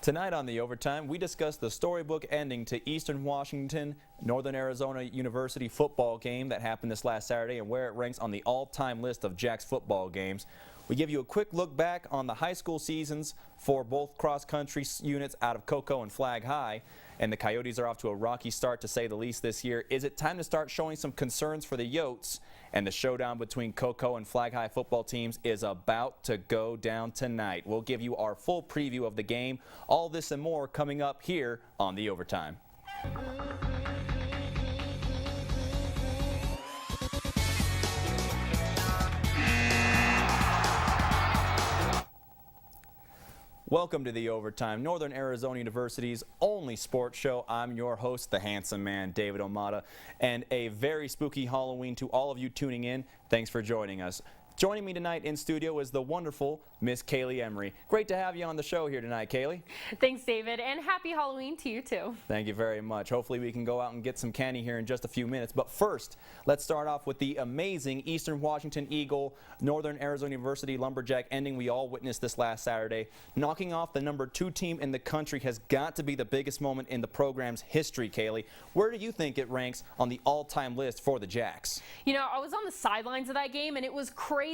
Tonight on The Overtime, we discuss the storybook ending to Eastern Washington, Northern Arizona University football game that happened this last Saturday and where it ranks on the all-time list of Jack's football games. We give you a quick look back on the high school seasons for both cross-country units out of Cocoa and Flag High. And the Coyotes are off to a rocky start, to say the least, this year. Is it time to start showing some concerns for the Yotes? And the showdown between Cocoa and Flag High football teams is about to go down tonight. We'll give you our full preview of the game. All this and more coming up here on The Overtime. Welcome to The Overtime, Northern Arizona University's only sports show. I'm your host, the handsome man, David Ahumada, and a very spooky Halloween to all of you tuning in. Thanks for joining us. Joining me tonight in studio is the wonderful Miss Kaleigh Emery. Great to have you on the show here tonight, Kaleigh. Thanks, David, and happy Halloween to you, too. Thank you very much. Hopefully we can go out and get some candy here in just a few minutes. But first, let's start off with the amazing Eastern Washington Eagle, Northern Arizona University Lumberjack ending we all witnessed this last Saturday. Knocking off the #2 team in the country has got to be the biggest moment in the program's history, Kaleigh. Where do you think it ranks on the all-time list for the Jacks? You know, I was on the sidelines of that game, and it was crazy.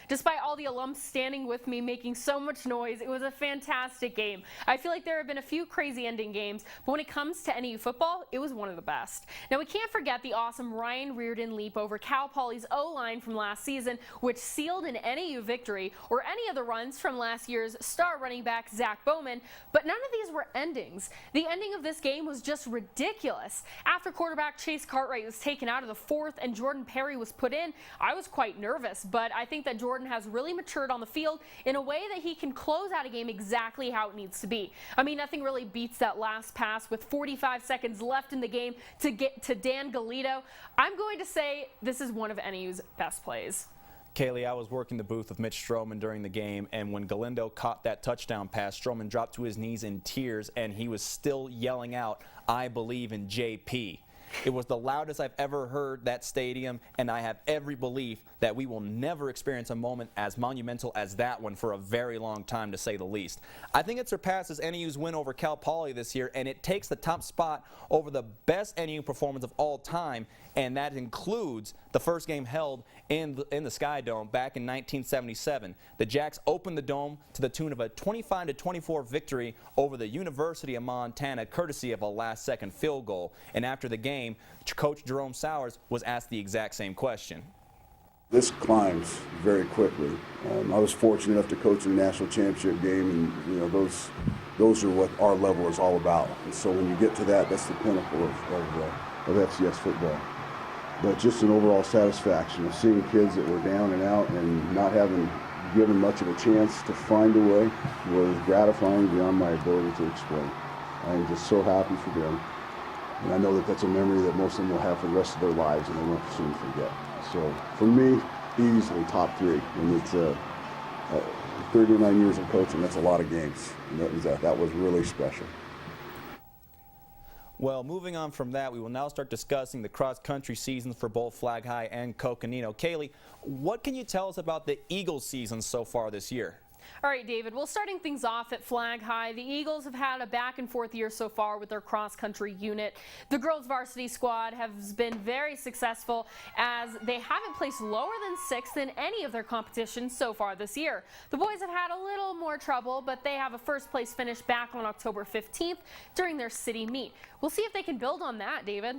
Despite all the alums standing with me, making so much noise, it was a fantastic game. I feel like there have been a few crazy ending games, but when it comes to NAU football, it was one of the best. Now, we can't forget the awesome Ryan Reardon leap over Cal Poly's O-line from last season, which sealed an NAU victory, or any of the runs from last year's star running back Zach Bowman, but none of these were endings. The ending of this game was just ridiculous. After quarterback Chase Cartwright was taken out of the fourth and Jordan Perry was put in, I was quite nervous, but I think that Jordan has really matured on the field in a way that he can close out a game exactly how it needs to be. I mean, nothing really beats that last pass with 45 seconds left in the game to get to Dan Galito. I'm going to say this is one of NAU's best plays. Kaleigh, I was working the booth with Mitch Stroman during the game, and when Galindo caught that touchdown pass, Stroman dropped to his knees in tears, and he was still yelling out, "I believe in JP." It was the loudest I've ever heard that stadium, and I have every belief that we will never experience a moment as monumental as that one for a very long time, to say the least. I think it surpasses NAU's win over Cal Poly this year, and it takes the top spot over the best NAU performance of all time, and that includes the first game held in the Sky Dome back in 1977. The Jacks opened the Dome to the tune of a 25-24 victory over the University of Montana, courtesy of a last-second field goal. And after the game, Coach Jerome Sowers was asked the exact same question. This climbs very quickly. I was fortunate enough to coach in the national championship game, and you know those are what our level is all about. And so when you get to that, that's the pinnacle of FCS football. But just an overall satisfaction of seeing kids that were down and out and not having given much of a chance to find a way was gratifying beyond my ability to explain. I'm just so happy for them. And I know that that's a memory that most of them will have for the rest of their lives, and they won't soon forget. So for me, easily top three. And it's 39 years of coaching. That's a lot of games. And that was really special. Well, moving on from that, we will now start discussing the cross-country seasons for both Flag High and Coconino. Kaleigh, what can you tell us about the Eagles' season so far this year? All right, David. Well, starting things off at Flag High, the Eagles have had a back-and-forth year so far with their cross-country unit. The girls' varsity squad has been very successful as they haven't placed lower than 6th in any of their competitions so far this year. The boys have had a little more trouble, but they have a first-place finish back on October 15th during their city meet. We'll see if they can build on that, David.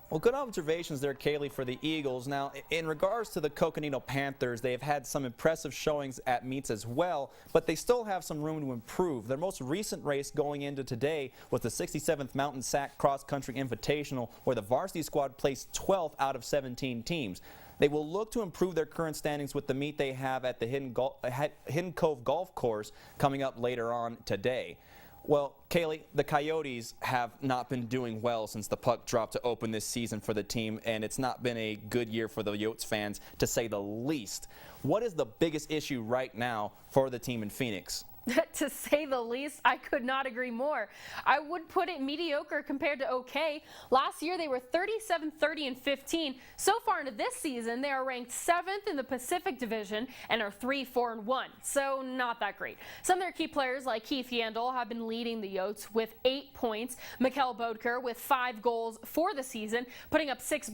Well, good observations there, Kaleigh, for the Eagles. Now, in regards to the Coconino Panthers, they've had some impressive showings at meets as well, but they still have some room to improve. Their most recent race going into today was the 67th Mountain Sac Cross Country Invitational, where the varsity squad placed 12th out of 17 teams. They will look to improve their current standings with the meet they have at the Hidden Cove Golf Course coming up later on today. Well, Kaleigh, the Coyotes have not been doing well since the puck dropped to open this season for the team, and it's not been a good year for the Yotes fans, to say the least. What is the biggest issue right now for the team in Phoenix? To say the least, I could not agree more. I would put it mediocre compared to okay. Last year they were 37, 30, and 15. So far into this season, they are ranked 7th in the Pacific Division and are 3, 4, and 1. So not that great. Some of their key players like Keith Yandel have been leading the Yotes with 8 points. Mikkel Bodker with 5 goals for the season, putting up 6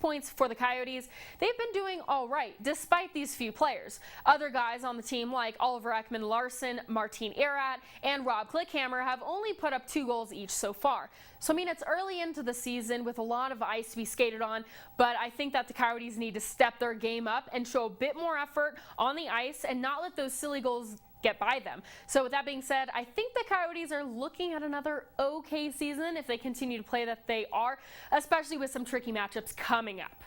points for the Coyotes. They've been doing all right despite these few players. Other guys on the team like Oliver Ekman-Larsson, Martin Erat, and Rob Klickhammer have only put up 2 goals each so far. So, I mean, it's early into the season with a lot of ice to be skated on, but I think that the Coyotes need to step their game up and show a bit more effort on the ice and not let those silly goals get by them. So with that being said, I think the Coyotes are looking at another okay season if they continue to play that they are, especially with some tricky matchups coming up.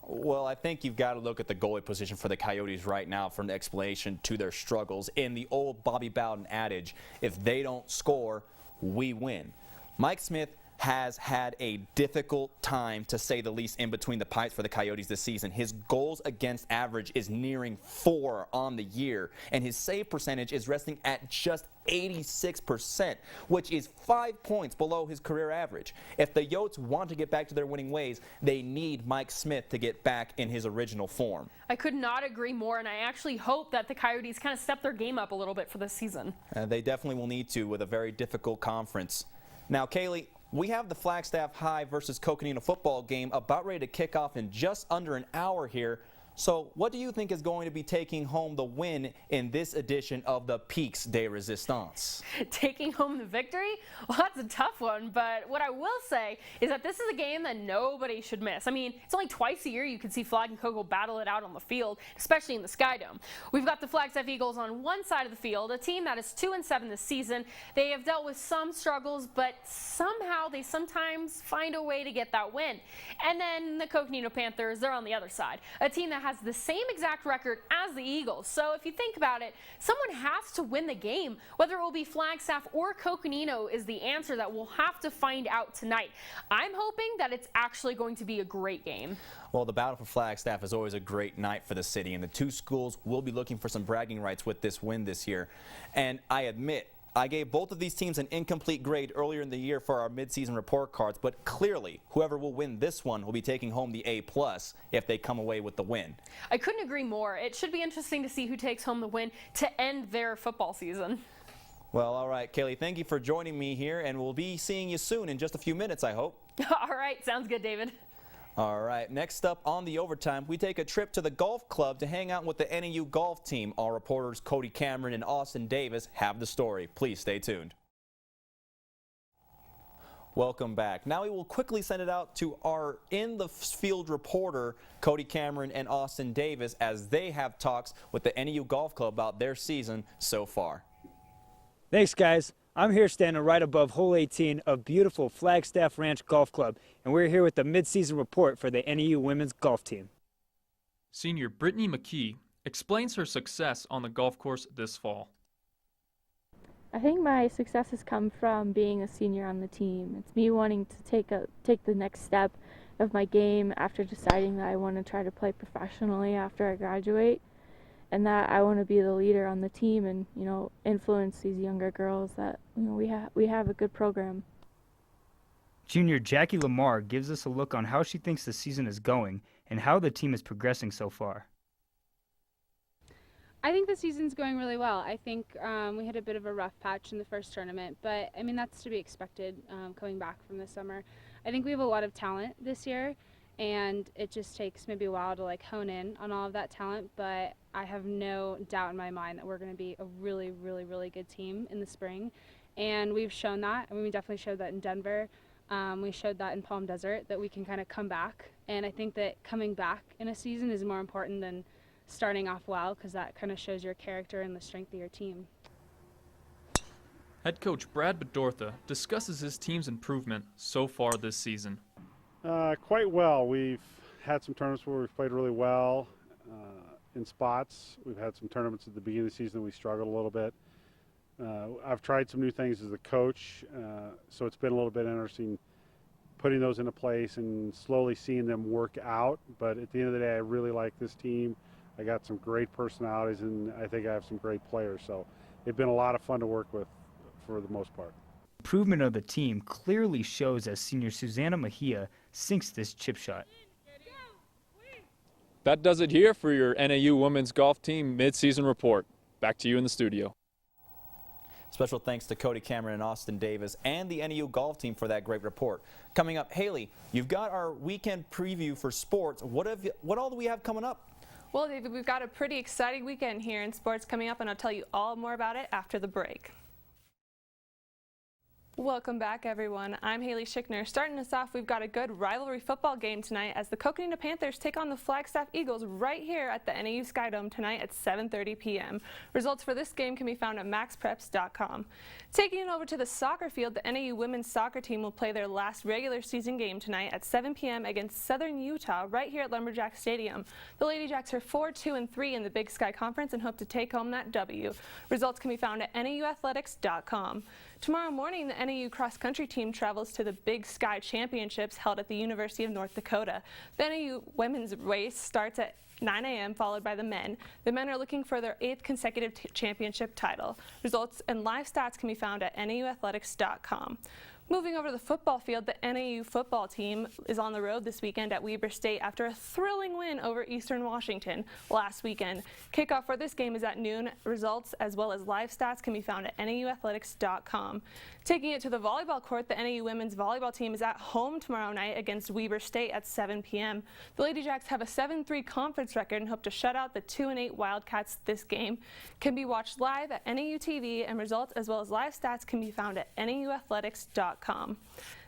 Well, I think you've got to look at the goalie position for the Coyotes right now for an explanation to their struggles. In the old Bobby Bowden adage, if they don't score, we win. Mike Smith has had a difficult time, to say the least, in between the pipes for the Coyotes this season. His goals against average is nearing 4 on the year, and his save percentage is resting at just 86%, which is 5 points below his career average. If the Yotes want to get back to their winning ways, they need Mike Smith to get back in his original form. I could not agree more, and I actually hope that the Coyotes kind of step their game up a little bit for this season. They definitely will need to with a very difficult conference. Now, Kaleigh, we have the Flagstaff High versus Coconino football game about ready to kick off in just under an hour here. So what do you think is going to be taking home the win in this edition of the Peaks de Resistance? Taking home the victory? Well, that's a tough one, but what I will say is that this is a game that nobody should miss. I mean, it's only twice a year you can see Flag and Coco battle it out on the field, especially in the Sky Dome. We've got the Flagstaff Eagles on one side of the field, a team that is 2-7 this season. They have dealt with some struggles, but somehow they sometimes find a way to get that win. And then the Coconino Panthers, they're on the other side, a team that has the same exact record as the Eagles. So if you think about it, someone has to win the game. Whether it will be Flagstaff or Coconino is the answer that we'll have to find out tonight. I'm hoping that it's actually going to be a great game. Well, the battle for Flagstaff is always a great night for the city, and the two schools will be looking for some bragging rights with this win this year. And I admit, I gave both of these teams an incomplete grade earlier in the year for our midseason report cards, but clearly whoever will win this one will be taking home the A+ if they come away with the win. I couldn't agree more. It should be interesting to see who takes home the win to end their football season. Well, all right, Kaleigh, thank you for joining me here, and we'll be seeing you soon in just a few minutes, I hope. All right, sounds good, David. All right, next up on the Overtime, we take a trip to the golf club to hang out with the NAU Golf team. Our reporters Cody Cameron and Austin Davis have the story. Please stay tuned. Welcome back. Now we will quickly send it out to our in-the-field reporter, Cody Cameron and Austin Davis, as they have talks with the NAU Golf Club about their season so far. Thanks, guys. I'm here standing right above hole 18 of beautiful Flagstaff Ranch Golf Club, and we're here with the midseason report for the NAU women's golf team. Senior Brittany McKee explains her success on the golf course this fall. I think my success has come from being a senior on the team. It's me wanting to take the next step of my game after deciding that I want to try to play professionally after I graduate, and that I want to be the leader on the team and, you know, influence these younger girls that, you know, we have a good program. Junior Jackie Lamar gives us a look on how she thinks the season is going and how the team is progressing so far. I think the season's going really well. I think we had a bit of a rough patch in the first tournament, but I mean, that's to be expected coming back from the summer. I think we have a lot of talent this year, and it just takes maybe a while to hone in on all of that talent, but I have no doubt in my mind that we're going to be a really, really, really good team in the spring, and we've shown that. I mean, we definitely showed that in Denver. We showed that in Palm Desert, that we can kind of come back, and I think that coming back in a season is more important than starting off well, because that kind of shows your character and the strength of your team. Head coach Brad Bedortha discusses his team's improvement so far this season. Quite well. We've had some tournaments where we've played really well in spots. We've had some tournaments at the beginning of the season we struggled a little bit. I've tried some new things as a coach, so it's been a little bit interesting putting those into place and slowly seeing them work out. But at the end of the day, I really like this team. I got some great personalities, and I think I have some great players. So they've been a lot of fun to work with for the most part. Improvement of the team clearly shows as senior Susanna Mejia sinks this chip shot. That does it here for your NAU women's golf team midseason report. Back to you in the studio. Special thanks to Cody Cameron and Austin Davis and the NAU golf team for that great report. Coming up, Haley, you've got our weekend preview for sports. What all do we have coming up? Well, David, we've got a pretty exciting weekend here in sports coming up, and I'll tell you all more about it after the break. Welcome back, everyone. I'm Haley Schikner. Starting us off, we've got a good rivalry football game tonight as the Coconino Panthers take on the Flagstaff Eagles right here at the NAU Skydome tonight at 7:30 p.m. Results for this game can be found at maxpreps.com. Taking it over to the soccer field, the NAU women's soccer team will play their last regular season game tonight at 7 p.m. against Southern Utah right here at Lumberjack Stadium. The Lady Jacks are 4-2-3 in the Big Sky Conference and hope to take home that W. Results can be found at nauathletics.com. Tomorrow morning, the NAU cross-country team travels to the Big Sky Championships held at the University of North Dakota. The NAU women's race starts at 9 a.m. followed by the men. The men are looking for their 8th consecutive championship title. Results and live stats can be found at nauathletics.com. Moving over to the football field, the NAU football team is on the road this weekend at Weber State after a thrilling win over Eastern Washington last weekend. Kickoff for this game is at noon. Results as well as live stats can be found at nauathletics.com. Taking it to the volleyball court, the NAU women's volleyball team is at home tomorrow night against Weber State at 7 p.m. The Lady Jacks have a 7-3 conference record and hope to shut out the 2-8 Wildcats. This game can be watched live at NAU TV, and results as well as live stats can be found at nauathletics.com.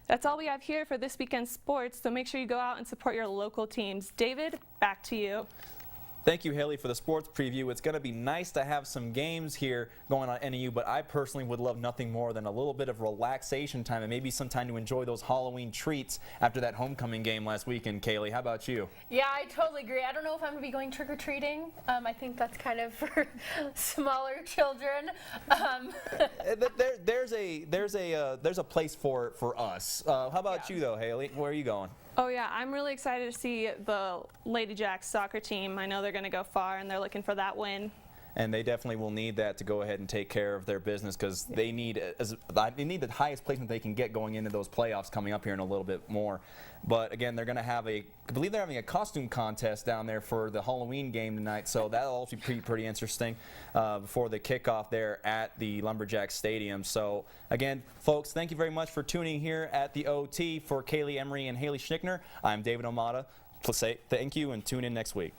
That's all we have here for this weekend's sports, so make sure you go out and support your local teams. David, back to you. Thank you, Haley, for the sports preview. It's going to be nice to have some games here going on at NAU, but I personally would love nothing more than a little bit of relaxation time and maybe some time to enjoy those Halloween treats after that homecoming game last weekend. Kaleigh, how about you? Yeah, I totally agree. I don't know if I'm going to be going trick-or-treating. I think that's kind of for smaller children. There's a place for us. How about you, though, Haley? Where are you going? Oh yeah, I'm really excited to see the Lady Jacks soccer team. I know they're going to go far and they're looking for that win. And they definitely will need that to go ahead and take care of their business because they need the highest placement they can get going into those playoffs coming up here in a little bit more. But again, they're going to have I believe they're having a costume contest down there for the Halloween game tonight, so that'll also be pretty interesting before the kickoff there at the Lumberjack Stadium. So again, folks, thank you very much for tuning here at the OT. For Kaleigh Emery and Haley Schikner, I'm David Ahumada. Say thank you and tune in next week.